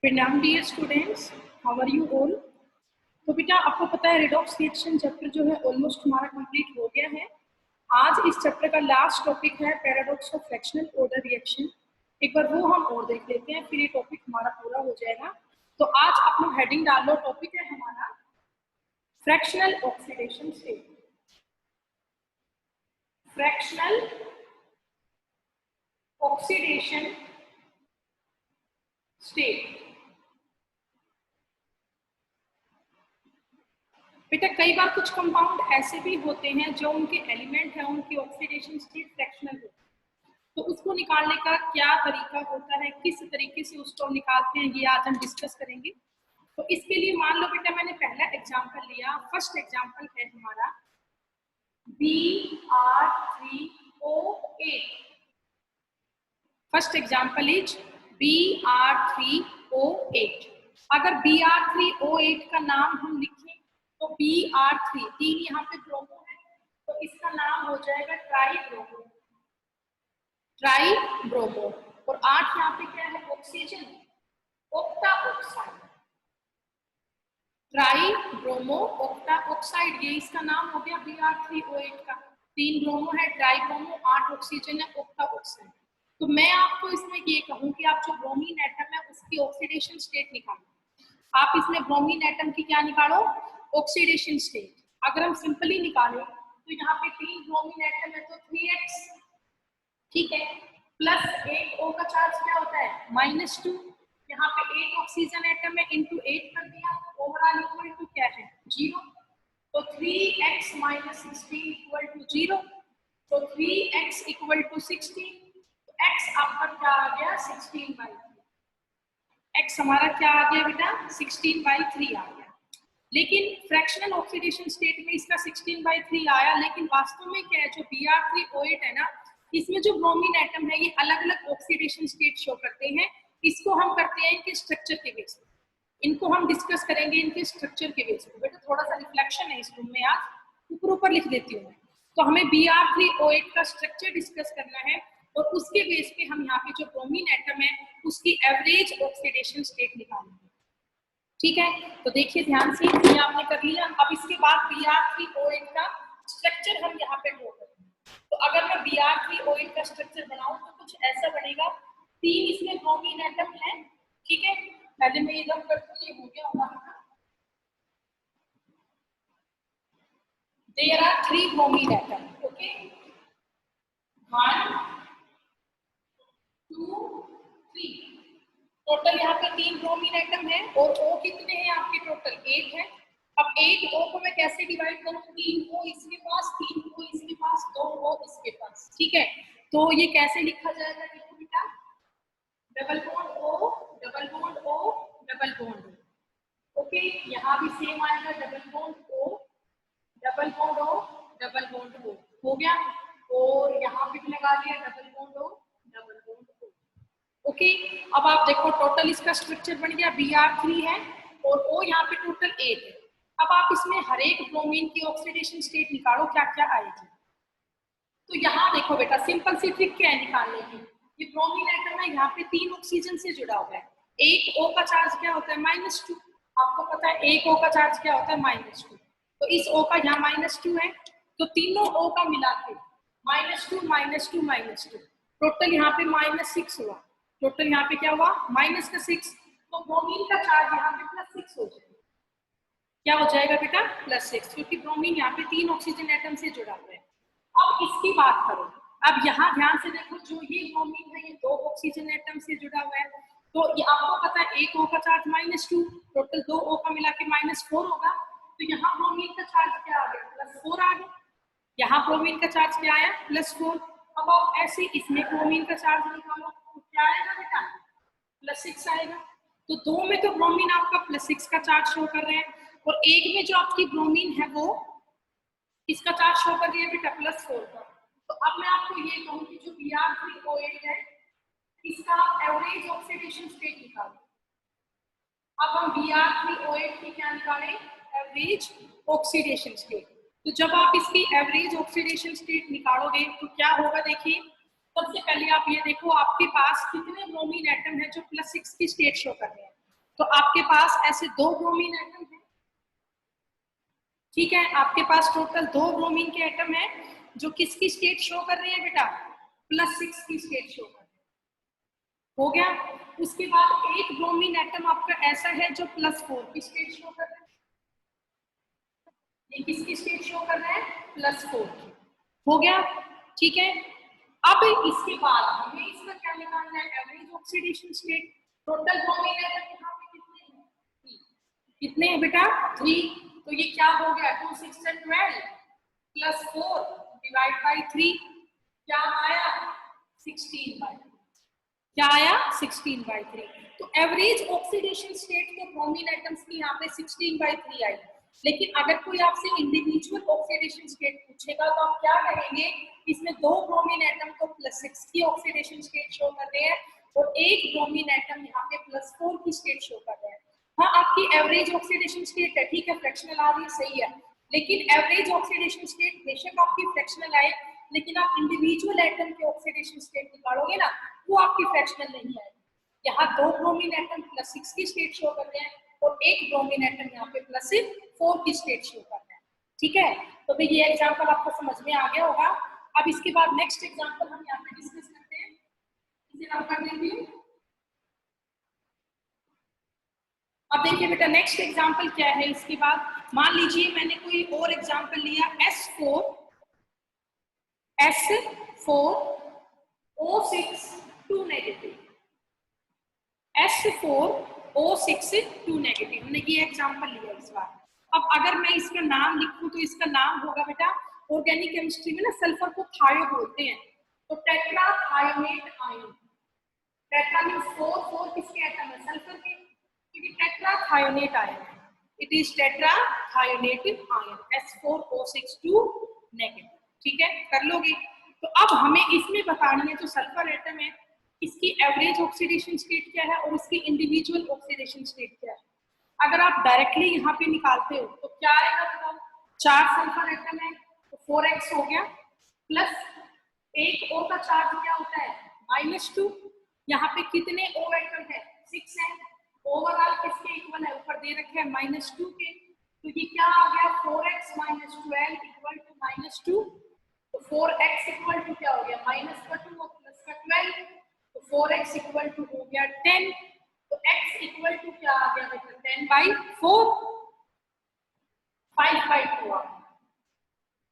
प्रणाम dear students, how are you all. तो बेटा आपको पता है रेडॉक्स रिएक्शन चैप्टर जो है ऑलमोस्ट हमारा कंप्लीट हो गया है। आज इस चैप्टर का लास्ट टॉपिक है paradox of fractional order reaction. एक बार वो हम और देख लेते हैं, फिर ये टॉपिक हमारा पूरा हो जाएगा। तो आज आप लोग हेडिंग डाल लो, टॉपिक है हमारा fractional oxidation state. Fractional oxidation state. बेटा कई बार कुछ कंपाउंड ऐसे भी होते हैं जो उनके एलिमेंट है, उनकी ऑक्सीडेशन स्टेट फ्रैक्शनल होती है, तो उसको निकालने का क्या तरीका होता है, किस तरीके से उसको निकालते हैं, ये आज हम डिस्कस करेंगे। तो इसके लिए मान लो बेटा मैंने पहला एग्जांपल लिया। फर्स्ट एग्जांपल है हमारा Br3O8। First example is Br3O8। अगर Br3O8 का नाम हम लिखें तो Br3, तीन यहाँ पे ब्रोमो है, तो इसका नाम हो जाएगा ट्राईब्रोमो। ट्राईब्रोमो। और 8 यहाँ पे क्या है, oxygen, octa oxide. ट्राईब्रोमो octa oxide, ये इसका नाम हो गया Br3O8 का। 3 ब्रोमो है, ट्राईब्रोमो, 8 ऑक्सीजन है, ऑक्टा ऑक्साइड। तो मैं आपको इसमें ये कहूँ कि आप जो ब्रोमीन एटम है उसकी ऑक्सीडेशन स्टेट निकालो। आप इसमें ब्रोमीन एटम की क्या निकालो, ऑक्सीडेशन स्टेट। अगर हम सिंपली निकालें तो यहाँ पे 3 ब्रोमीन एटम है तो 3x, ठीक है, प्लस 1 O का चार्ज क्या होता है, -2। यहाँ पे 8 ऑक्सीजन एटम है, इंटू 8 कर दिया, ओवरऑल इक्वल टू क्या है, 0। तो 3x - 16 इक्वल टू 0। तो 3x इक्वल टू 16। तो x आपका क्या आ गया, 16/3। x हमारा क्या आ गया बेटा, 16/3 आ गया। लेकिन फ्रैक्शनल ऑक्सीडेशन स्टेट में इसका 16/3 आया, लेकिन वास्तव में क्या है, जो Br3O8 है ना, इसमें जो ब्रोमीन एटम है ये अलग अलग ऑक्सीडेशन स्टेट शो करते हैं। इसको हम करते हैं इनके स्ट्रक्चर के बेस पे, इनको हम डिस्कस करेंगे इनके स्ट्रक्चर के बेस पे। बेटा थोड़ा सा रिफ्लेक्शन है इस रूम में, आज ऊपर ऊपर लिख देती हूँ मैं। तो हमें Br3O8 का स्ट्रक्चर डिस्कस करना है और उसके बेस पे हम यहाँ पे जो ब्रोमीन एटम है उसकी एवरेज ऑक्सीडेशन स्टेट निकालेंगे, ठीक है। तो देखिए ध्यान से, ये आपने कर लिया। अब इसके बाद Br3O8 का स्ट्रक्चर हम यहाँ पे ड्रॉ करेंगे। तो अगर मैं Br3O8 का स्ट्रक्चर बनाऊं तो कुछ ऐसा बनेगा। 3 इसमें ब्रोमीन एटम है, ठीक है। पहले मैं ये दम करती हूँ, ये हो गया हमारा। There are 3 bromine atom, okay, 1 2 3। Total यहाँ पे 3 ब्रोमीन एटम है और O कितने हैं आपके, टोटल 8 है। अब 8 O को मैं कैसे डिवाइड करूँ, 3 O इसके पास, 3 O इसके पास, 2 O इसके पास, ठीक है। तो ये कैसे लिखा जाएगा, देखो बेटा, double bond O, double bond O, double bond O, okay. यहाँ भी सेम आएगा, double bond O, double bond O, double bond O, हो गया। और यहाँ पे भी लगा दिया, double bond O, double bond O, okay. अब आप देखो टोटल इसका स्ट्रक्चर बन गया, Br3 है और O यहाँ पे टोटल 8 है। अब आप इसमें हर एक ब्रोमीन की ऑक्सीडेशन स्टेट निकालो, क्या क्या आएगी। तो यहाँ देखो बेटा, सिंपल सी ट्रिक क्या है निकालने की। ये ब्रोमीन एटम है, यहाँ पे 3 ऑक्सीजन से जुड़ा हुआ है। 1 O का चार्ज क्या होता है, -2। आपको पता है 1 O का चार्ज क्या होता है, -2। तो इस O का यहाँ -2 है, तो तीनों O का मिला के -2 -2 -2, टोटल यहाँ पे -6 हुआ। टोटल यहाँ पे क्या हुआ, -6। तो ब्रोमीन का चार्ज यहाँ पे +6 हो जाएगा। क्या हो जाएगा बेटा, +6, क्योंकि ब्रोमीन यहाँ पे 3 ऑक्सीजन एटम से जुड़ा हुआ है। अब इसकी बात करो, अब यहाँ ध्यान से देखो, जो ये ब्रोमीन है ये 2 ऑक्सीजन एटम से जुड़ा हुआ है। तो ये आपको पता है 1 O का चार्ज -2, टोटल 2 O का मिला के -4 होगा। तो यहाँ ब्रोमीन का चार्ज क्या आ गया, +4 आ गया। यहाँ ब्रोमीन का चार्ज क्या आया, +4। अब आप ऐसे इसमें ब्रोमीन का चार्ज निकालो तो क्या आएगा बेटा, +6 आएगा। तो 2 में तो ब्रोमीन आपका +6 का चार्ज शो कर रहे हैं और एक में जो आपकी ब्रोमीन है वो इसका चार्ज शो कर रही है बेटा +4 का। तो अब मैं आपको ये कहूँ कि जो Br3O8 है इसका एवरेज ऑक्सीडेशन स्टेट निकालो। अब हम Br3O8 की क्या निकालें, एवरेज ऑक्सीडेशन स्टेट। तो जब आप इसकी एवरेज ऑक्सीडेशन स्टेट निकालोगे तो क्या होगा, देखिए सबसे पहले आप ये देखो आपके पास कितने ब्रोमीन एटम है जो +6 की स्टेट शो कर रहे हैं। तो आपके पास ऐसे 2 ब्रोमीन एटम है, ठीक है। आपके पास टोटल 2 ब्रोमीन के एटम है जो किसकी स्टेट शो कर रहे हैं बेटा, +6 की स्टेट शो कर रहे हैं। हो गया। उसके बाद एक ब्रोमीन एटम आपका ऐसा है जो +4 की स्टेट शो कर रहा है। ये किसकी स्टेट शो कर रहा है, +4 की। हो गया, ठीक है। अब इसके बाद हमें इसका क्या निकालना है, average oxidation state. Total bromine atom यहाँ पे कितने हैं, 3। कितने हैं बेटा, 3। तो ये क्या हो गया, 2 6 12 +4 डिवाइड बाई 3, क्या आया 16/3। क्या आया 16/3। तो एवरेज ऑक्सीडेशन स्टेट तो ब्रोमीन एटम्स की यहाँ पे 16/3 आई। लेकिन अगर कोई आपसे इंडिविजुअल ऑक्सीडेशन स्टेट पूछेगा तो आप क्या कहेंगे, इसमें 2 ब्रोमीन एटम को +6 की ऑक्सीडेशन स्टेट शो कर रहे हैं और एक ब्रोमीन एटम यहाँ पे +4 की स्टेट शो कर रहे हैं। हाँ, आपकी एवरेज ऑक्सीडेशन स्टेट है, ठीक है, फ्रैक्शनल आ रही है, सही है। लेकिन एवरेज ऑक्सीडेशन स्टेट बेशक आपकी फ्रैक्शनल आए, लेकिन आप इंडिविजुअल एटम के ऑक्सीडेशन स्टेट निकालोगे ना, वो आपकी फ्रैक्शनल नहीं आएगी। यहाँ 2 ब्रोमीन एटम +6 की स्टेट शो कर रहे हैं और एक ब्रोमीन एटम यहाँ पे +4 की स्टेट शो कर रहे हैं, ठीक है। तो भाई ये एग्जांपल आपको समझ में आ गया होगा। अब इसके बाद नेक्स्ट एग्जांपल हम यहाँ पे डिस्कस करते हैं, इसे रब कर देती हूँ। अब देखिए बेटा नेक्स्ट एग्जांपल क्या है। इसके बाद मान लीजिए मैंने कोई और एग्जांपल लिया, S4O6 2 नेगेटिव, S4O6 2 नेगेटिव, हमने ये एग्जांपल लिया इस बार। अब अगर मैं इसका नाम लिखूं तो इसका नाम होगा बेटा, ऑर्गेनिक केमिस्ट्री में ना सल्फर को थायो बोलते हैं, तो टेट्राथायोनेट आयन। टेट्रा मींस 4 किसके एटम है, सल्फर के, क्योंकि टेट्राथायोनेट आयन है। It is tetrathionate ion, S4O6 2 negative, ठीक है, कर लोगे। तो अब हमें इसमें बतानी है जो सल्फर एटम है इसकी एवरेज ऑक्सीडेशन स्टेट क्या है और इसकी इंडिविजुअल ऑक्सीडेशन स्टेट क्या है। अगर आप डायरेक्टली यहाँ पे निकालते हो तो क्या आएगा बताओ, 4 सल्फर एटम है तो 4x हो गया, प्लस एक O का चार्ज क्या होता है, -2। यहाँ पे कितने O एटम है, 6 है। ओवरऑल किसके इक्वल है, ऊपर दे रखे हैं -2 के, तो ये क्या आ गया, 4x - 12 = -2। तो 4x इक्वल टू क्या हो गया, -2 और +12, तो 4x इक्वल टू हो गया 10। तो x इक्वल टू क्या आ गया बेटा, 10/4, 5/2 आ गया।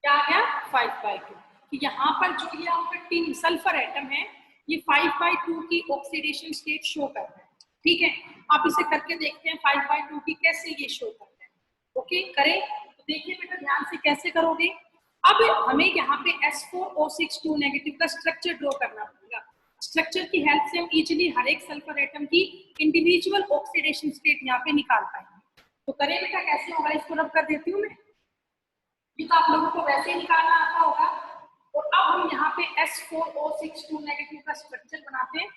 क्या आ गया, 5/2। तो यहाँ पर जो ये आपका टिन सल्फर एटम है ये 5/2 की ऑक्सीडेशन स्टेट शो कर रहा है, ठीक है। आप इसे करके देखते हैं 5/2 की कैसे ये शो करता है। ओके, करें तो देखिए बेटा ध्यान से कैसे करोगे। अब हमें यहाँ पे S4O6 2 नेगेटिव का स्ट्रक्चर ड्रॉ करना पड़ेगा। स्ट्रक्चर की हेल्प से हम इजीली हर एक सल्फर एटम की इंडिविजुअल ऑक्सीडेशन स्टेट यहाँ पे निकाल पाएंगे। तो करें बेटा कैसे होगा, इसको रब कर देती हूँ मैं, ये तो आप लोगों को वैसे ही निकालना आता होगा। और अब हम यहाँ पे S4O6 2 नेगेटिव का स्ट्रक्चर बनाते हैं,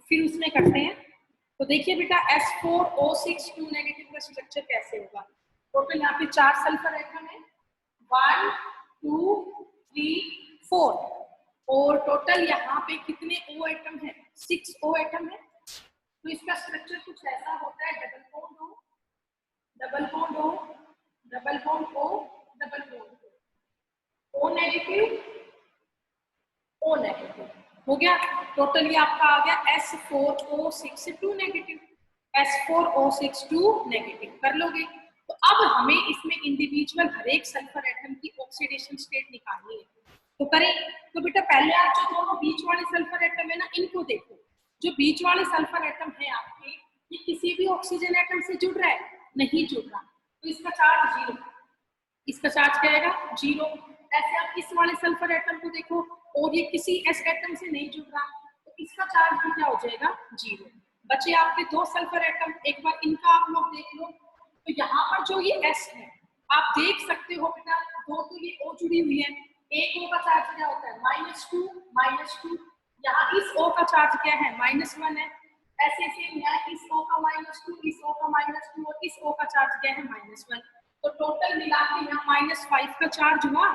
फिर उसमें करते हैं। तो देखिए बेटा S4O6 2 नेगेटिव का स्ट्रक्चर कैसे होगा। टोटल यहाँ पे 4 सल्फर एटम है, 1 2 3 4, और टोटल यहाँ पे कितने O एटम है, 6 O एटम है। तो इसका स्ट्रक्चर कुछ ऐसा होता है, double bond O, double bond O, double bond O, double bond O negative, O negative. हो गया, टोटल ये आपका आ गया S4O6 2 नेगेटिव, S4O6 2 नेगेटिव, कर लोगे। तो अब हमें इसमें इंडिविजुअल हर एक सल्फर एटम की ऑक्सीडेशन स्टेट निकालनी है। तो करें तो बेटा पहले आप जो दोनों बीच वाले सल्फर एटम है ना इनको देखो। जो बीच वाले सल्फर एटम है आपके, ये किसी भी ऑक्सीजन एटम से जुड़ रहा है, नहीं जुड़ रहा, तो इसका चार्ज 0, इसका चार्ज क्या आएगा, 0। ऐसे आप इस वाले सल्फर एटम को देखो और ये किसी एस एटम से नहीं जुड़ रहा, तो इसका चार्ज भी क्या हो जाएगा, 0। बचे आपके 2 सल्फर एटम, एक बार इनका आप लोग देख लो। तो यहाँ पर जो ये S है आप देख सकते हो बेटा, 2 तो ये O जुड़ी हुई है, एक O का चार्ज क्या होता है, -2। यहाँ इस O का चार्ज क्या है, -1 है। ऐसे सेम यहाँ इस O का -2, इस O का -2 और इस O का चार्ज क्या है, -1। तो टोटल मिला के यहाँ -5 का चार्ज हुआ,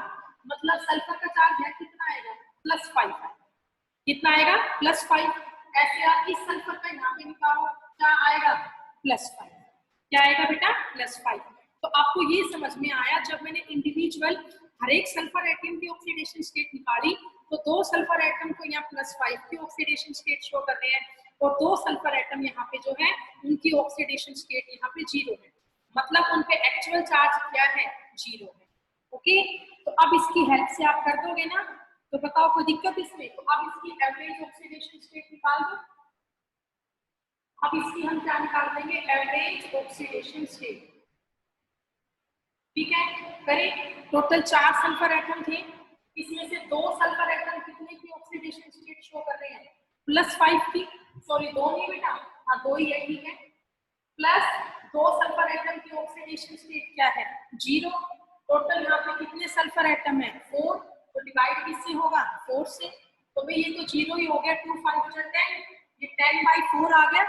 मतलब सल्फर का चार्ज है कितना आएगा, +5 है। कितना आएगा, +5। ऐसे आप इस सल्फर का यहाँ पे निकालो, क्या आएगा +5। क्या आएगा बेटा? +5। तो आपको ये समझ में आया, जब मैंने इंडिविजुअल हर एक सल्फर एटम की ऑक्सीडेशन स्टेट निकाली तो 2 सल्फर एटम को यहाँ +5 की ऑक्सीडेशन स्टेट शो कर रहे हैं और 2 सल्फर एटम यहाँ पे जो है उनकी ऑक्सीडेशन स्टेट यहाँ पे 0 है, मतलब उन पे एक्चुअल चार्ज क्या है? 0 है। ओके, तो अब इसकी हेल्प से आप कर दोगे ना, तो बताओ कोई दिक्कत इसमें? तो अब इसकी एवरेज ऑक्सीडेशन स्टेट निकाल दो। अब इसकी हम क्या निकाल देंगे? Average oxidation state. ठीक है, करें। टोटल 4 सल्फर एटम थे, इसमें से 2 सल्फर एटम कितने की ऑक्सीडेशन स्टेट शो कर रहे हैं? +5 की। सॉरी 2 नहीं बेटा, हाँ 2 ही है, ठीक है। प्लस 2 सल्फर एटम की ऑक्सीडेशन स्टेट क्या है? 0। टोटल यहाँ पे कितने सल्फर एटम है? 4। तो डिवाइड किससे होगा? 4 से। तो भाई ये तो 0 ही हो गया। 2 5 10, ये 10/4 आ गया।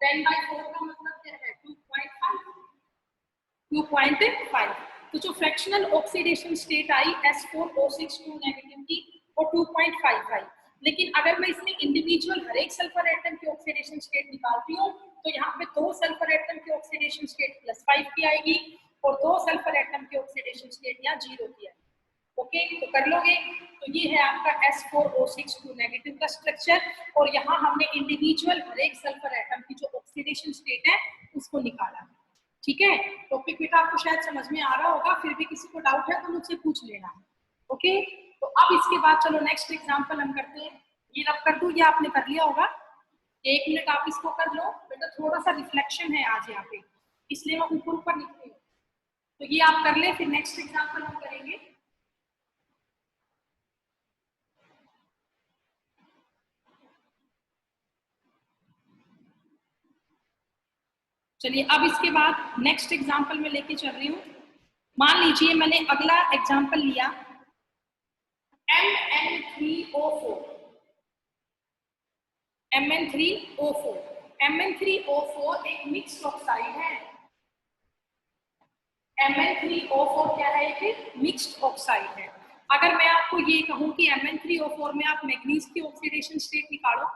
10/4 का मतलब क्या है? 2.5। 2.5। तो जो फ्रैक्शनल ऑक्सीडेशन स्टेट आई S4O6 नेगेटिव की वो 2.55। लेकिन अगर मैं इसमें इंडिविजुअल हर एक सल्फर एटम की ऑक्सीडेशन स्टेट निकालती हूँ तो यहाँ पे 2 सल्फर एटम की ऑक्सीडेशन स्टेट +5 की आएगी और 2 सल्फर एटम की ऑक्सीडेशन स्टेट यहाँ 0 की आएगी। ओके, तो कर लोगे। तो ये है आपका S4O6 नेगेटिव का स्ट्रक्चर और यहाँ हमने इंडिविजुअल हर एक सल्फर एटम की जो ऑक्सीडेशन स्टेट है उसको निकाला। ठीक है, टॉपिक बेटा आपको शायद समझ में आ रहा होगा, फिर भी किसी को डाउट है तो मुझसे पूछ लेना। ओके, तो अब इसके बाद चलो नेक्स्ट एग्जांपल हम करते हैं। ये रब कर दूं, ये आपने कर लिया होगा। 1 मिनट आप इसको कर लो बेटा, थोड़ा सा रिफ्लेक्शन है आज यहाँ पे, इसलिए मैं ऊपर ऊपर लिख रही हूँ। तो ये आप कर ले, फिर नेक्स्ट एग्जांपल हम करेंगे। चलिए, अब इसके बाद नेक्स्ट एग्जांपल में लेके चल रही हूँ। मान लीजिए मैंने अगला एग्जांपल लिया MN3O4। MN3O4 MN3O4 एक मिक्स्ड ऑक्साइड है। MN3O4 क्या है? एक मिक्स्ड ऑक्साइड है। अगर मैं आपको ये कहूँ कि MN3O4 में आप मैग्नीज की ऑक्सीडेशन स्टेट निकालो,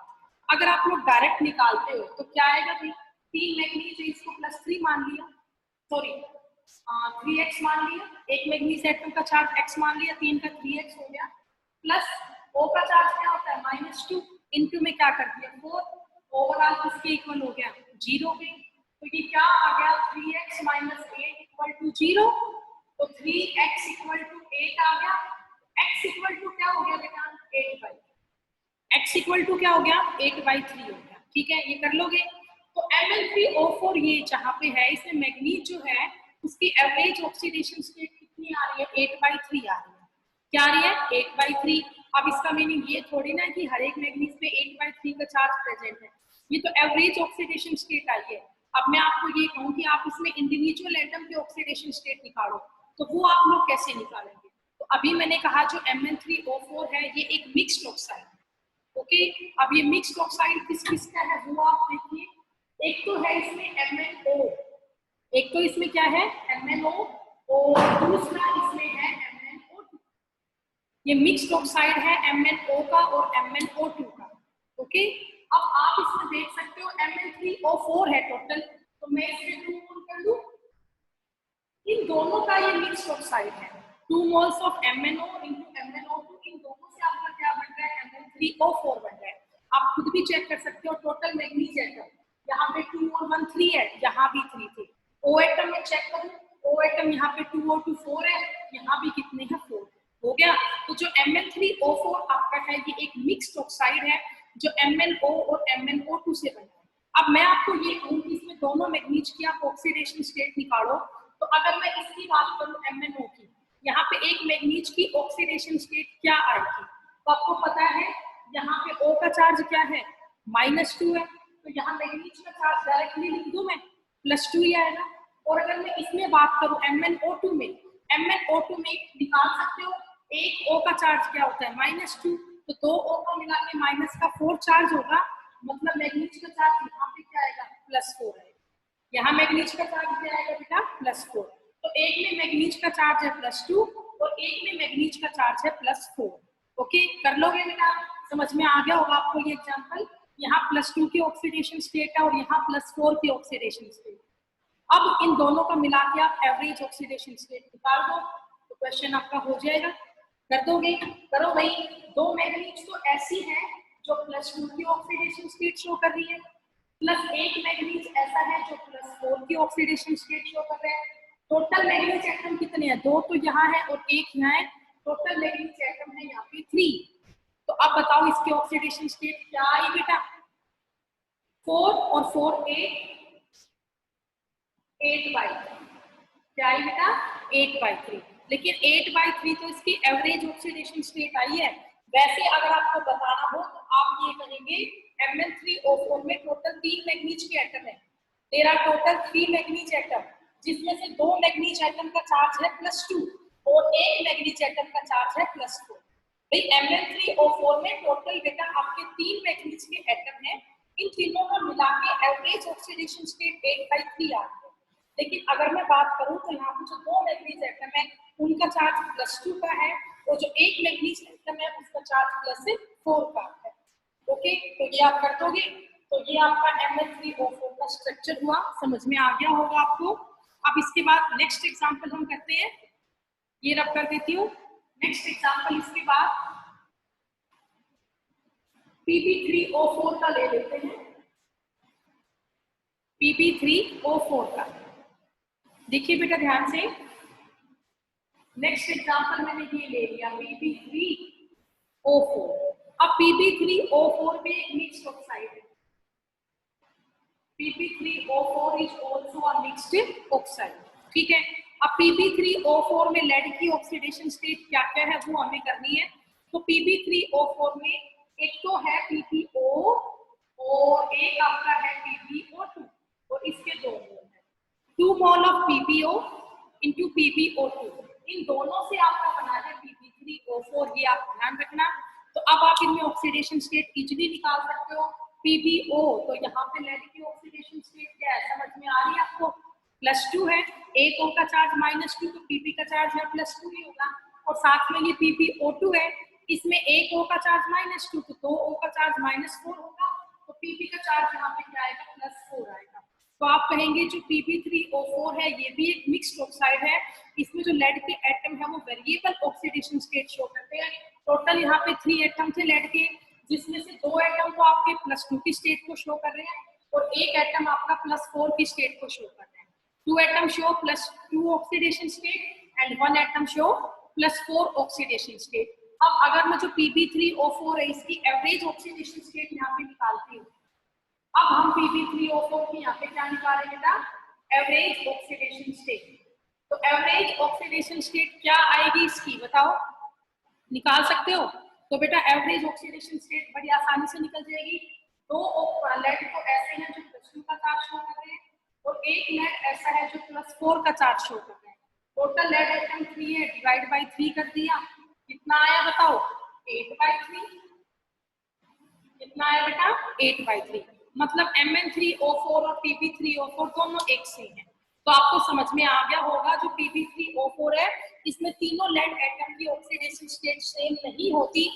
अगर आप लोग डायरेक्ट निकालते हो तो क्या आएगा भाई? 3 मैग्नीज है, इसको +3 मान लिया, सॉरी 3x मान लिया। एक मैग्नीज एटम का चार्ज x मान लिया, 3 का 3x हो गया। प्लस O का चार्ज क्या होता है? -2। इनटू में क्या कर दिया? 4। ओवरऑल किसके इक्वल हो गया? 0 के। तो ये क्या आ गया? 3x - 8 = 0। तो 3x = 8 आ गया। x = क्या हो गया बेटा? 8/। x = क्या हो गया? 8/3 हो गया। ठीक है, ये कर लोगे। तो Mn3O4 ये जहाँ पे है, इसमें मैग्नीज जो है उसकी एवरेज ऑक्सीडेशन स्टेट कितनी आ रही है? 8/3 आ रही है। क्या आ रही है? 8/3। अब इसका मीनिंग ये थोड़ी ना कि हर एक मैग्नीज पे 8/3 का चार्ज प्रेजेंट है, ये तो एवरेज ऑक्सीडेशन स्टेट आई है। अब मैं आपको ये कहूँ कि आप इसमें इंडिविजुअल एटम की ऑक्सीडेशन स्टेट निकालो, तो वो आप लोग कैसे निकालेंगे? तो अभी मैंने कहा जो Mn3O4 है ये एक मिक्स्ड ऑक्साइड है। ओके, अब ये मिक्स्ड ऑक्साइड किस किस का है वो आप देखिए। एक तो है इसमें MnO, एक तो इसमें क्या है? MnO और दूसरा इसमें है MnO2। ये मिक्स्ड ऑक्साइड है MnO का और MnO2 का। ओके, अब आप इसमें देख सकते हो Mn3O4 है टोटल, तो मैं इसमें 2 मोल कर दूं। इन दोनों का ये मिक्स्ड ऑक्साइड है। 2 moles of MnO into MnO2, इन दोनों से आपका क्या बन रहा है? Mn3O4 बन रहा है। आप खुद भी चेक कर सकते हो। टोटल मैग्नीज एटम यहाँ पे 2 और 1 3 है, यहाँ भी 3 थे। O एटम में चेक करूं, O एटम यहाँ पे 2 और 2 4 है, यहाँ भी कितने हैं? 4। हो गया। तो जो Mn3O4 आपका है ये एक मिक्स्ड ऑक्साइड है जो MnO और MnO2 से बना है। अब मैं आपको ये कहूँ कि इसमें दोनों मैग्नीज की आप ऑक्सीडेशन स्टेट निकालो, तो अगर मैं इसकी बात करूं MnO की, यहाँ पे एक मैग्नीज की ऑक्सीडेशन स्टेट क्या आएगी? तो आपको पता है यहाँ पे O का चार्ज क्या है? -2 है, तो यहाँ मैग्नीज का चार्ज डायरेक्टली लिख दूं मैं, +2 ही आएगा। और अगर मैं इसमें बात करूं MnO2 में, MnO2 में निकाल सकते हो, एक O का चार्ज क्या होता है? -2, तो 2 O को मिला के माइनस का 4 चार्ज होगा, मतलब मैग्नीज का चार्ज यहाँ पे क्या आएगा? +4 आएगा। यहाँ मैग्नीज का चार्ज क्या आएगा बेटा? +4। तो एक में मैग्नीज का चार्ज है +2 और एक में मैग्नीज का चार्ज है +4। ओके, कर लोगे बेटा? समझ में आ गया होगा आपको ये एग्जांपल। यहाँ +2 की ऑक्सीडेशन स्टेट है और यहाँ +4 की ऑक्सीडेशन स्टेट। अब इन दोनों का मिला के आप एवरेज ऑक्सीडेशन स्टेट निकाल दो तो क्वेश्चन आपका हो जाएगा। कर दोगे? करो भाई। दो मैग्नीज तो ऐसी है जो +2 की ऑक्सीडेशन स्टेट शो कर रही है, प्लस एक मैग्नीज ऐसा है जो +4 की ऑक्सीडेशन स्टेट शो कर रहा है। टोटल मैग्नीज एटम कितने हैं? 2 तो यहाँ है और 1 यहाँ है। टोटल मैग्नीज एटम है यहाँ पे 3। तो अब बताओ इसकी ऑक्सीडेशन स्टेट क्या आई बेटा? 4 और 4 8/3 क्या आई बेटा? 8/3। लेकिन 8/3 तो इसकी एवरेज ऑक्सीडेशन स्टेट आई है। वैसे अगर आपको बताना हो तो आप ये कहेंगे Mn3O4 में टोटल 3 मैग्नीज के एटम है। तेरा टोटल 3 मैग्नीज एटम, जिसमें से 2 मैग्नीज एटम का चार्ज है +2 और 1 मैग्नीज एटम का चार्ज है +4। भाई Mn3O4 में टोटल बेटा आपके 3 मैग्नीज के एटम है। इन तीनों को मिला के एवरेज ऑक्सीडेशन स्टेट 8/3 आ रही है। लेकिन अगर मैं बात करूं तो यहाँ पे जो 2 मैग्नीज एटम है उनका चार्ज +2 का है और जो 1 मैग्नीज एटम है उसका चार्ज +4 का है। ओके, तो ये आप कर दोगे तो ये आपका Mn3O4 का स्ट्रक्चर हुआ। समझ में आ गया होगा आपको। अब इसके बाद नेक्स्ट एग्जांपल हम करते हैं। ये रब कर देती हूँ। नेक्स्ट एग्जांपल इसके बाद Pp3O4 का ले लेते हैं। Pp3O4 का देखिए बेटा ध्यान से। नेक्स्ट एग्जांपल मैंने ये ले लिया Pp3O4। अब Pp3O4 में एक मिक्स्ड ऑक्साइड है। Pp3O4 is also a mixed oxide. ठीक है। अब Pp3O4 में लेड की ऑक्सीडेशन स्टेट क्या क्या है वो हमें करनी है। तो Pp3O4 में एक तो है PPO और एक आपका है PPO2 और इसके दो मोल है। 2 mole of PPO into PPO2। इन दोनों से आपका बना है Pp3O4। ये आप ध्यान रखना। तो अब आप इनमें ऑक्सीडेशन स्टेट इजीली निकाल सकते हो। PPO तो यहाँ पे लेड की ऑक्सीडेशन स्टेट क्या है समझ में आ रही है आपको? +2 है। एक O का चार्ज -2 तो PP का चार्ज है +2 ही होगा। और साथ में ये PPO2 है, इसमें एक O का चार्ज -2 तो 2 O का चार्ज -4 होगा। तो PP का चार्ज यहाँ पे क्या आएगा? +4 आएगा। तो आप कहेंगे जो Pp3O4 है ये भी एक मिक्स्ड ऑक्साइड है। इसमें जो लेड के एटम है वो वेरिएबल ऑक्सीडेशन स्टेट शो करते हैं। टोटल यहाँ पे 3 एटम थे लेड के, जिसमें से 2 एटम तो आपके +2 की स्टेट को शो कर रहे हैं और एक एटम आपका +4 की स्टेट को शो कर रहे हैं। 2 atom show +2 oxidation state and 1 atom show +4 oxidation state. अब अगर मैं जो Pp3O4 है इसकी एवरेज ऑक्सीडेशन स्टेट यहाँ पे निकालती हूँ। अब हम Pp3O4 की यहाँ पे क्या निकालेंगे बेटा? Average oxidation state. तो एवरेज ऑक्सीडेशन स्टेट क्या आएगी इसकी बताओ? निकाल सकते हो? तो बेटा एवरेज ऑक्सीडेशन स्टेट बड़ी आसानी से निकल जाएगी। 2 लेड तो ऐसे हैं जो +2 का चार्ज शो कर रहे हैं और एक लेड ऐसा है जो +4 का चार्ज शो कर रहे हैं। टोटल लेड एटम 3 है, डिवाइड बाय 3 कर दिया। कितना आया बताओ? 8/3। कितना आया बेटा? 8/3। मतलब Mn3O4 और Pp3O4 दोनों एक से हैं। तो आपको समझ में आ गया होगा जो Pp3O4 है इसमें तीनों लेड एटम की ऑक्सीडेशन स्टेट सेम नहीं होती।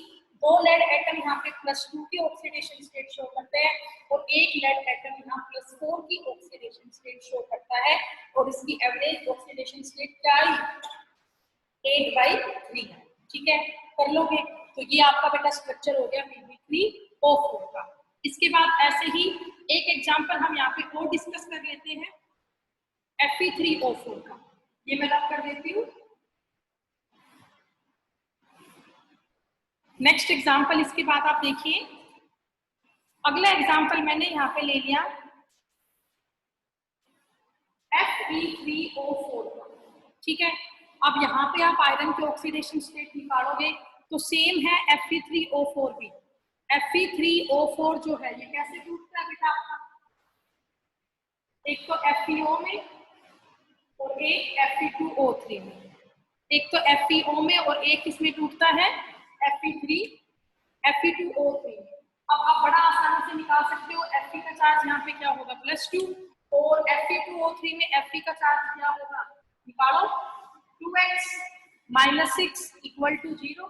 2 लेड एटम यहाँ पे +2 की ऑक्सीडेशन स्टेट शो करते हैं और एक लेड एटम यहाँ +4 की ऑक्सीडेशन स्टेट शो करता है और इसकी एवरेज ऑक्सीडेशन स्टेट क्या आई? 8/3 है। ठीक है, कर लोगे? तो ये आपका बेटा स्ट्रक्चर हो गया Pp3O4 का। इसके बाद ऐसे ही एक एग्जांपल हम यहाँ पे और डिस्कस कर लेते हैं Fe3O4 का। ये मैं रब कर देती हूँ। नेक्स्ट एग्जांपल इसके बाद आप देखिए। अगला एग्जांपल मैंने यहाँ पे ले लिया Fe3O4 का। ठीक है, अब यहाँ पे आप आयरन के ऑक्सीडेशन स्टेट निकालोगे तो सेम है Fe3O4 भी। Fe3O4 जो है ये कैसे टूटता है बेटा आपका? एक तो FeO में और एक Fe2O3 में। एक तो FeO में और एक इसमें टूटता है Fe2O3 में। अब आप बड़ा आसानी से निकाल सकते हो। Fe का चार्ज यहाँ पे क्या होगा? +2 और Fe2O3 में Fe का चार्ज क्या होगा? निकालो। 2x - 6 = 0।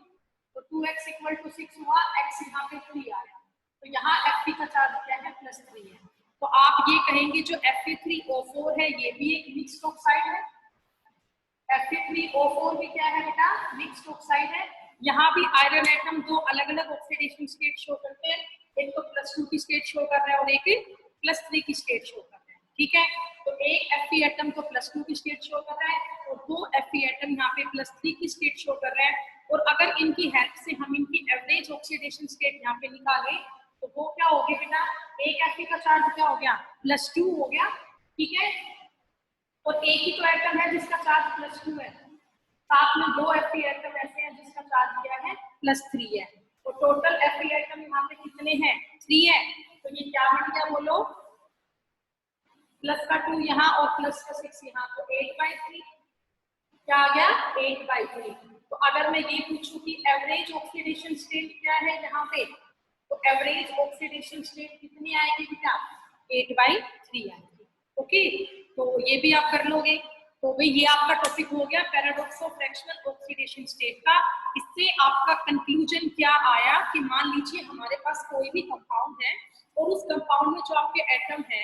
तो 2x = 6 हुआ, x यहाँ पे 3 आया। तो यहाँ Fe का चार्ज क्या है, +3 है। तो आप ये कहेंगे जो Fe3O4 है ये भी एक मिक्स्ड ऑक्साइड है। Fe3O4 भी क्या है बेटा, मिक्स्ड ऑक्साइड है। यहाँ भी आयरन एटम दो अलग अलग ऑक्सीडेशन स्टेट शो करते हैं, एक तो +2 की स्टेट शो कर रहा है और एक +3 की स्टेट शो कर रहा है, ठीक है। तो एक Fe एटम तो +2 की स्टेट शो कर रहा है और दो Fe एटम यहाँ पे +3 की स्टेट शो कर रहा है। और अगर इनकी हेल्प से हम इनकी एवरेज ऑक्सीडेशन स्टेट यहाँ पे निकालें तो वो क्या हो गया बेटा, एक Fe का चार्ज क्या हो गया, +2 हो गया, ठीक है। और एक ही तो एटम है जिसका चार्ज +2 है, साथ में दो Fe एटम ऐसे हैं जिसका चार्ज क्या है, +3 है। तो टोटल Fe एटम यहाँ पे कितने हैं, 3 है। तो ये क्या बन गया बोलो, +2 यहाँ और +6 यहाँ, तो 8/3 क्या आ गया, 8/3। तो अगर मैं ये पूछूं कि एवरेज ऑक्सीडेशन स्टेट क्या है यहाँ पे, तो एवरेज ऑक्सीडेशन स्टेट कितनी आएगी बेटा, 8/3 आएगी। ओके, तो ये भी आप कर लोगे। तो भाई ये आपका टॉपिक हो गया paradox of fractional oxidation state का। इससे आपका कंक्लूजन क्या आया कि मान लीजिए हमारे पास कोई भी कंपाउंड है और उस कंपाउंड में जो आपके एटम है,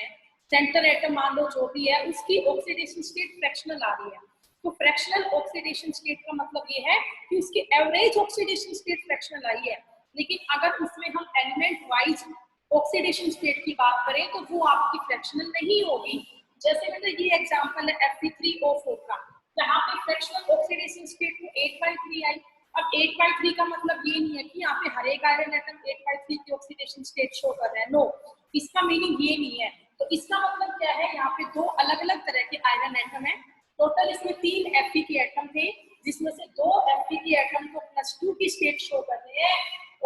सेंटर एटम मान लो जो भी है, उसकी ऑक्सीडेशन स्टेट फ्रैक्शनल आ रही है। तो फ्रैक्शनल ऑक्सीडेशन स्टेट का मतलब ये है कि उसकी एवरेज ऑक्सीडेशन स्टेट फ्रैक्शनल आई है। लेकिन अगर उसमें हम एलिमेंट वाइज ऑक्सीडेशन स्टेट की बात करें तो वो आपकी फ्रैक्शनल नहीं होगी। जैसे मतलब ये एग्जांपल है Fe3O4 का, जहाँ पे फ्रैक्शनल ऑक्सीडेशन स्टेट में 8/3 आई। अब 8/3 का मतलब ये नहीं है कि यहाँ पे हर एक आयरन एटम 8/3 की ऑक्सीडेशन स्टेट शो कर रहा है, नो, इसका मीनिंग ये नहीं है। तो इसका मतलब क्या है, यहाँ पे दो अलग अलग तरह के आयरन एटम है। टोटल इसमें 3 Fe के एटम थे, जिसमें से 2 Fe के एटम को +2 की स्टेट शो कर रहे हैं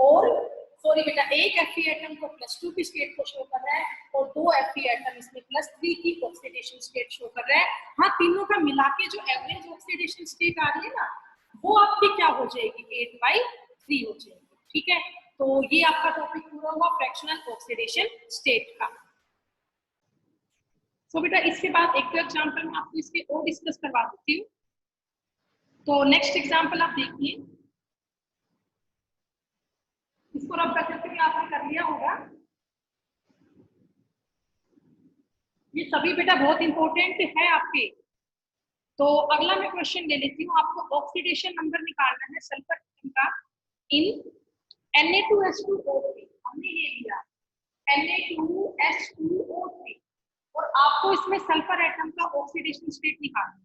और सॉरी बेटा, एक Fe एटम को +2 की स्टेट को शो कर रहा है और 2 Fe एटम इसमें +3 की ऑक्सीडेशन स्टेट शो कर रहा है। हाँ, तीनों का मिला के जो एवरेज ऑक्सीडेशन स्टेट आ रही है ना, वो आपकी क्या हो जाएगी, 8/3 हो जाएगी, ठीक है। तो ये आपका टॉपिक पूरा हुआ फ्रैक्शनल ऑक्सीडेशन स्टेट का। तो बेटा इसके बाद एक एग्जांपल मैं आपको इसके और डिस्कस करवा देती हूँ। तो नेक्स्ट एग्जांपल आप देखिए, इसको रब करके भी आपने कर लिया होगा। ये सभी बेटा बहुत इंपॉर्टेंट है आपके। तो अगला मैं क्वेश्चन ले लेती हूँ, आपको ऑक्सीडेशन नंबर निकालना है सल्फर का इन Na2H2O3। हमने ये लिया Na2H2O3 और आपको इसमें सल्फर एटम का ऑक्सीडेशन स्टेट निकालना है।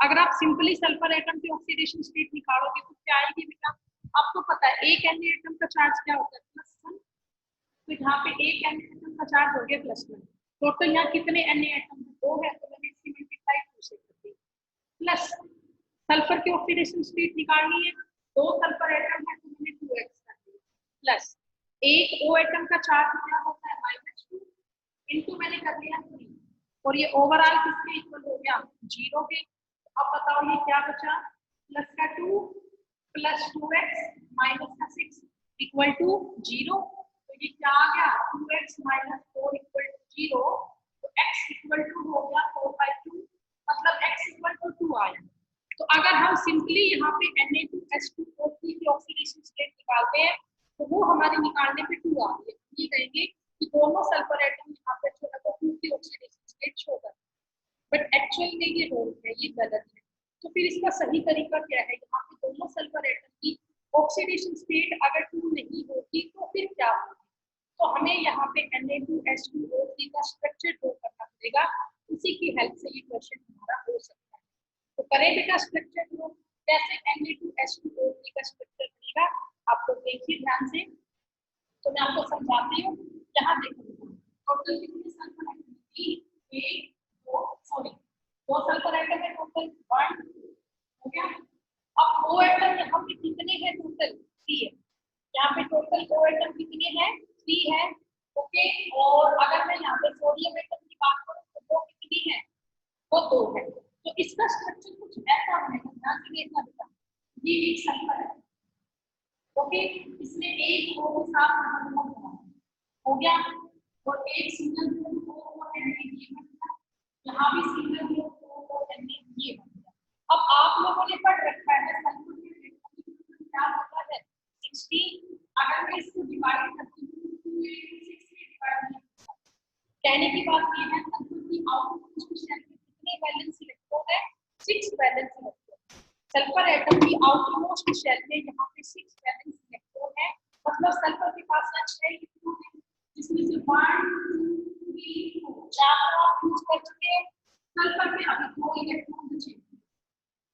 अगर आप सिंपली सल्फर एटम की ऑक्सीडेशन स्टेट निकालोगे तो क्या आएगी बेटा, आपको पता है एक Na एटम का चार्ज क्या होता है, +1। तो यहाँ पे एक Na एटम का चार्ज हो गया +1। टोटल यहाँ कितने Na एटम, 2 है, तो मैंने इसकी मल्टीप्लाई 2 से कर दी। प्लस सल्फर की ऑक्सीडेशन स्टेट निकालनी है, 2 सल्फर एटम है तो मैंने 2x कर दिया। प्लस एक O एटम का चार्ज क्या होता है, -2 इनटू मैंने कर दिया 3 और ये ओवरऑल किसके इक्वल हो गया, 0 के। अब बताओ ये क्या बचा, +2 + 2x - 6 इक्वल टू 0। तो ये क्या आ गया, 2x - 4 इक्वल टू 0। तो x इक्वल टू हो गया 4/2, मतलब x इक्वल टू 2 आया। तो अगर हम सिंपली यहाँ पे Na2H2O3 की ऑक्सीडेशन स्टेट निकालते हैं तो वो हमारे निकालने पे 2 आ रही है। ये कहेंगे कि दोनों सल्फर एटम यहाँ पे जो है वो 2 की ऑक्सीडेशन स्टेट शो करते हैं, बट एक्चुअल में ये रोल है, ये गलत है। तो फिर इसका सही तरीका क्या है, यहाँ पे दोनों सल्फर एटम की ऑक्सीडेशन स्टेट अगर 2 नहीं होती तो फिर क्या होगी, तो हमें यहाँ पे Na2H2O3 का स्ट्रक्चर ड्रॉ करना पड़ेगा। उसी की हेल्प से ये क्वेश्चन हमारा हो सकता है। तो करें बेटा स्ट्रक्चर ड्रॉ, कैसे Na2H2O3 का स्ट्रक्चर बनेगा, आप लोग देखिए ध्यान से। तो मैं आपको समझाती हूँ, यहाँ देखिए टोटल कितने sulphur atom, 3 1 2 sorry 2 sulphur atom है, टोटल 1 हो गया। अब O एटम यहाँ पे कितने हैं, टोटल 3 है। यहाँ पे टोटल O एटम कितने हैं, 3 है, ओके। और अगर मैं यहाँ पे सोडियम एटम की बात करूँ तो वो कितनी है, वो 2 है। तो इसका स्ट्रक्चर कुछ ऐसा बनेगा, ध्यान से देखना बेटा। ये एक सल्फर है, ओके, इसमें एक O के साथ हो गया और एक सिंगल बॉन्ड O और Na ये बन गया। यहाँ भी सिंगल बॉन्ड O और Na ये बन गया। अब आप लोगों ने पढ़ रखा है सल्फर के क्या होता है, 16। अगर मैं इसको डिवाइड करती हूँ 2 8 कहने की बात ये है सल्फर की आउटमोस्ट शेल में कितने वैलेंस इलेक्ट्रॉन है? 6 वैलेंस इलेक्ट्रॉन। सल्फर एटम की आउटमोस्ट शेल में यहाँ पे 6 वैलेंस इलेक्ट्रॉन है, मतलब सल्फर के पास 6 इलेक्ट्रॉन है, जिसमें से 1 2 3 4 चार आप यूज कर चुके हैं। सल्फर में अभी 2 इलेक्ट्रॉन बचे,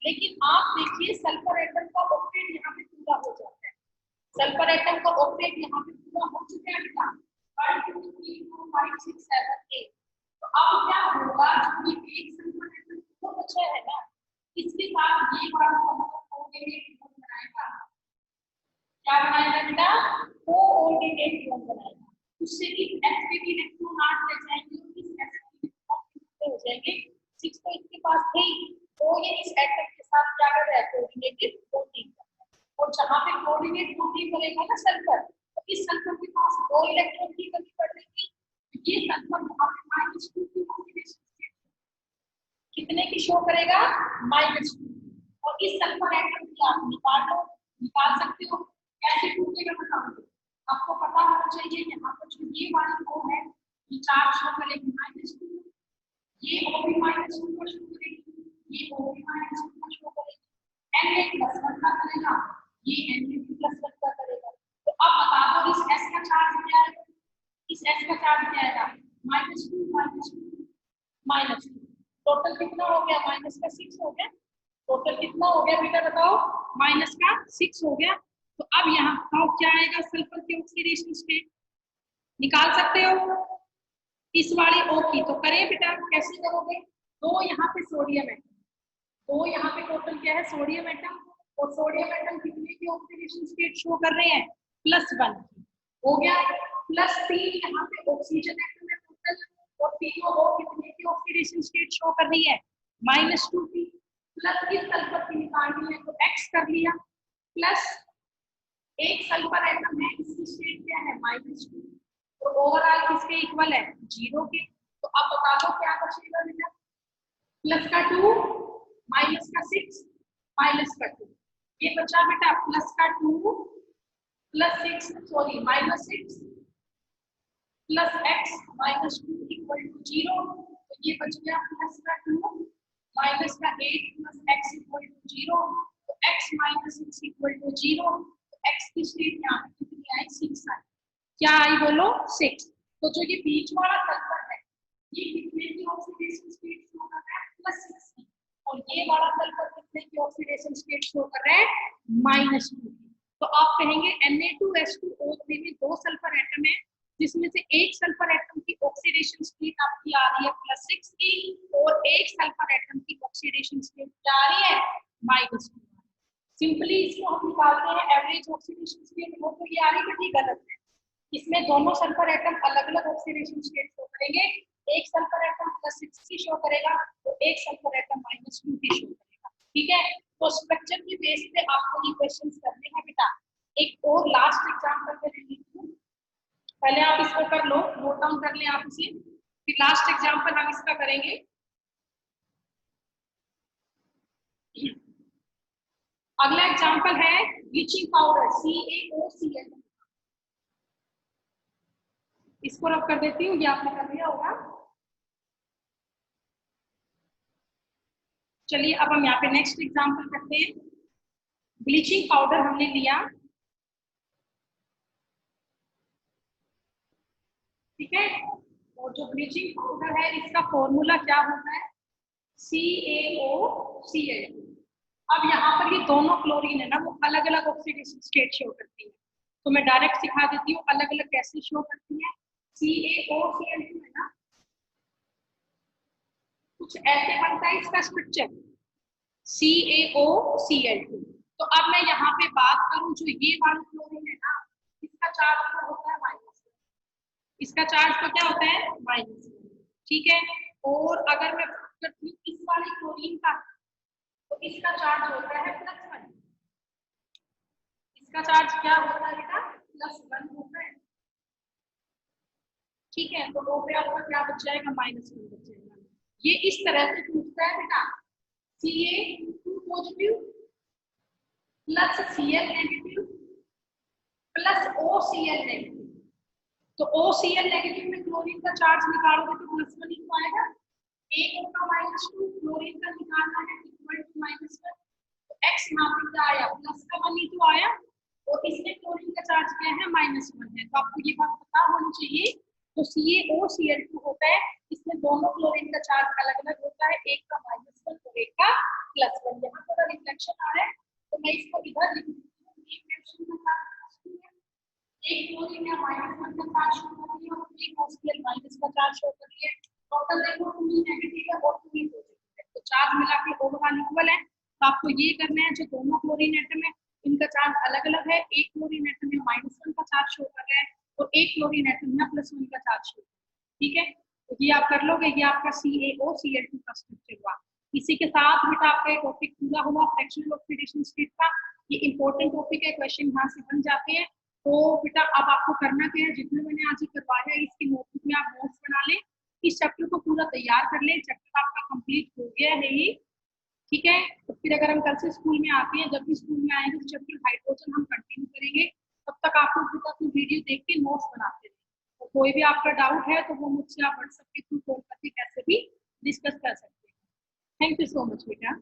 लेकिन आप देखिए सल्फर एटम का ऑक्टेट यहाँ पे पूरा हो जाता है। सल्फर एटम का ऑक्टेट यहाँ पे पूरा हो चुका है बेटा, 1 2 3 4 5 6 7 8। तो अब क्या होगा, जो एक सल्फर एटम तो बचा है ना, इसके साथ ये वाला सल्फर कोऑर्डिनेट बॉन्ड बनाएगा। क्या बनाएगा बेटा? कोऑर्डिनेट बॉन्ड बनाएगा। उससे इस sp की इलेक्ट्रॉन 8 ले जाएंगे, इस sp की इलेक्ट्रॉन हो जाएंगे 6। तो इसके पास थे, तो ये इस एटम के साथ क्या कर रहा है? कोऑर्डिनेटेड बॉन्डिंग कर रहा है। और जहां पे कोऑर्डिनेट बॉन्डिंग करेगा ना सल्फर, तो इस सल्फर के पास 2 इलेक्ट्रॉन की कमी पड़ जाएगी। ये सल्फर यहाँ पे -2 की ऑक्सीडेशन स्टेट कितने की शो करेगा? -2। और इस सल्फर एटम की आप निकाल सकते हो। कैसे टूटेगा बताऊंगी, आपको पता होना चाहिए। यहाँ पर जो ये वाली O है, ये चार्ज शो करेगी -2, ये O भी -2 का शो करेगी, ये O भी -2 का शो करेगी। Na+1 का करेगा, ये Na+1 का करेगा। तो अब बता दो इस S का चार्ज क्या है? इस S का चार्ज क्या आएगा? -2 -2। टोटल कितना हो गया? माइनस का 6 हो गया। टोटल कितना हो गया बेटा बताओ? माइनस का 6 हो गया। तो अब यहाँ बताओ क्या आएगा? सल्फर की ऑक्सीडेशन स्टेट निकाल सकते हो इस वाली O की। तो करें बेटा, कैसे करोगे? 2 यहाँ पे सोडियम एटम, 2 यहाँ पे टोटल क्या है? Sodium atom. और सोडियम एटम कितने की ऑक्सीडेशन स्टेट शो कर रहे हैं? +1 की। हो गया। +3 यहाँ पे ऑक्सीजन एटम है टोटल, और तीनों O कितने की ऑक्सीडेशन स्टेट शो कर रही है? -2 की। प्लस इस सल्फर की निकालनी है तो X कर लिया, प्लस एक सल्फर एटम है, इसकी स्टेट क्या है? -2। तो ओवरऑल किसके इक्वल है? 0 के। तो अब बता दो क्या बचेगा बेटा? प्लस का 2 माइनस का 6 माइनस का 2, ये बचा बेटा प्लस का 2 plus 6 sorry -6 plus x -2 equal to 0। तो ये बच गया प्लस का 2 माइनस का 8 प्लस x इक्वल टू 0। तो x -6 इक्वल टू 0। तो x की स्टेट यहाँ पे कितनी आई? 6 आई। क्या आई बोलो? 6। तो जो ये बीच वाला सल्फर है, ये कितने की ऑक्सीडेशन स्टेट शो कर रहा है? +6 की। और ये वाला सल्फर कितने की ऑक्सीडेशन स्टेट शो कर रहा है? -2 की। तो आप कहेंगे Na2H2O3 में 2 सल्फर एटम है, जिसमें से एक सल्फर एटम की ऑक्सीडेशन स्टेट आपकी आ रही है +6 की, और एक सल्फर एटम की ऑक्सीडेशन स्टेट क्या आ रही है? -2। सिंपली इसको हम निकालते हैं एवरेज ऑक्सीडेशन स्टेट, वो तो ये आ रही है, गलत है। इसमें दोनों सल्फर एटम अलग अलग ऑक्सीडेशन स्टेट शो करेंगे। एक सल्फर एटम +6 की शो करेगा, तो एक सल्फर एटम -2 की शो करेगा। ठीक है, तो स्ट्रक्चर की बेस पे आपको ये क्वेश्चंस करने हैं बेटा। एक और लास्ट एग्जांपल पे ले लीजिए, पहले आप इसको कर लो, नोट डाउन कर ले आप इसे, फिर लास्ट एग्जांपल हम इसका करेंगे। अगला एग्जांपल है ब्लीचिंग पाउडर CaOCl। इसको रब कर देती हूँ, ये आपने कर दिया होगा। चलिए अब हम यहाँ पे नेक्स्ट एग्जांपल करते हैं। ब्लीचिंग पाउडर हमने लिया, ठीक है, और जो ब्लीचिंग पाउडर है इसका फॉर्मूला क्या होता है? CaOCl। अब यहाँ पर ये दोनों क्लोरीन है ना, वो अलग अलग ऑक्सीडेशन स्टेट शो करती है। तो मैं डायरेक्ट सिखा देती हूँ अलग अलग कैसे शो करती है। CaOCl है ना, कुछ ऐसे बनता है इसका स्ट्रक्चर CaOCl। तो अब मैं यहाँ पे बात करूं, जो ये वाला क्लोरीन है ना, इसका चार्ज तो होता है माइनस, इसका चार्ज तो क्या होता है? माइनस। ठीक है, और अगर मैं बात करती हूँ इस वाले क्लोरीन का, तो इसका चार्ज होता है +1। इसका चार्ज क्या होता है बेटा? +1 होता है। ठीक है, तो O पे आपका क्या बच जाएगा? -1 बच जाएगा। ये इस तरह से टूटता है बेटा, Ca2 positive plus Cl negative plus OCl negative. तो OCl नेगेटिव में क्लोरीन का चार्ज निकालोगे तो +1 ही तो आएगा। एक होगा -2, क्लोरीन का निकालना है इक्वल टू -1, तो x यहाँ पे क्या आया प्लस का 1 ही तो आया, और इसमें क्लोरीन का चार्ज क्या है -1 है। तो आपको ये बात पता होनी चाहिए। तो CaOCl2 होता है, इसमें दोनों क्लोरीन का चार्ज अलग अलग होता है, एक का -1 और एक का +1। यहाँ थोड़ा रिफ्लेक्शन आ रहा है तो मैं इसको इधर लिख देती हूँ। एक क्लोरीन है -1 का चार्ज शो कर रही है और एक OCl माइनस का चार्ज शो कर रही है। टोटल देखो 2 ही नेगेटिव है और 2 ही पॉजिटिव है, तो चार्ज मिला के ओवरऑल इक्वल है। तो आपको ये करना है, जो दोनों क्लोरीन एटम है इनका चार्ज अलग अलग है। एक क्लोरीन एटम में -1 का चार्ज शो कर रहा है और एक क्लोरीन एटम में +1 का चार्ज शो कर रहा है। ठीक है, तो ये आप कर लोगे, ये आपका CaOCl2 का स्ट्रक्चर हुआ। इसी के साथ बेटा आपका टॉपिक पूरा हुआ फ्रैक्शनल ऑक्सीडेशन स्टेट का। ये इंपॉर्टेंट टॉपिक है, क्वेश्चन यहाँ से बन जाते हैं। तो बेटा अब आपको करना क्या है, जितना मैंने आज करवाया है इसकी नोटबुक में आप नोट्स बना लें, इस चैप्टर को पूरा तैयार कर लें। चैप्टर आपका कंप्लीट हो गया है ये, ठीक है। तो फिर अगर हम कल से स्कूल में आते हैं, जब भी स्कूल में आएंगे तो चैप्टर हाइड्रोजन हम कंटिन्यू करेंगे। तब तक आप लोग अपनी वीडियो देख के नोट्स बनाते हैं। तो कोई भी आपका डाउट है तो वो मुझसे आप व्हाट्सएप के थ्रू कॉल करके कैसे भी डिस्कस कर सकते हैं। थैंक यू सो मच बेटा।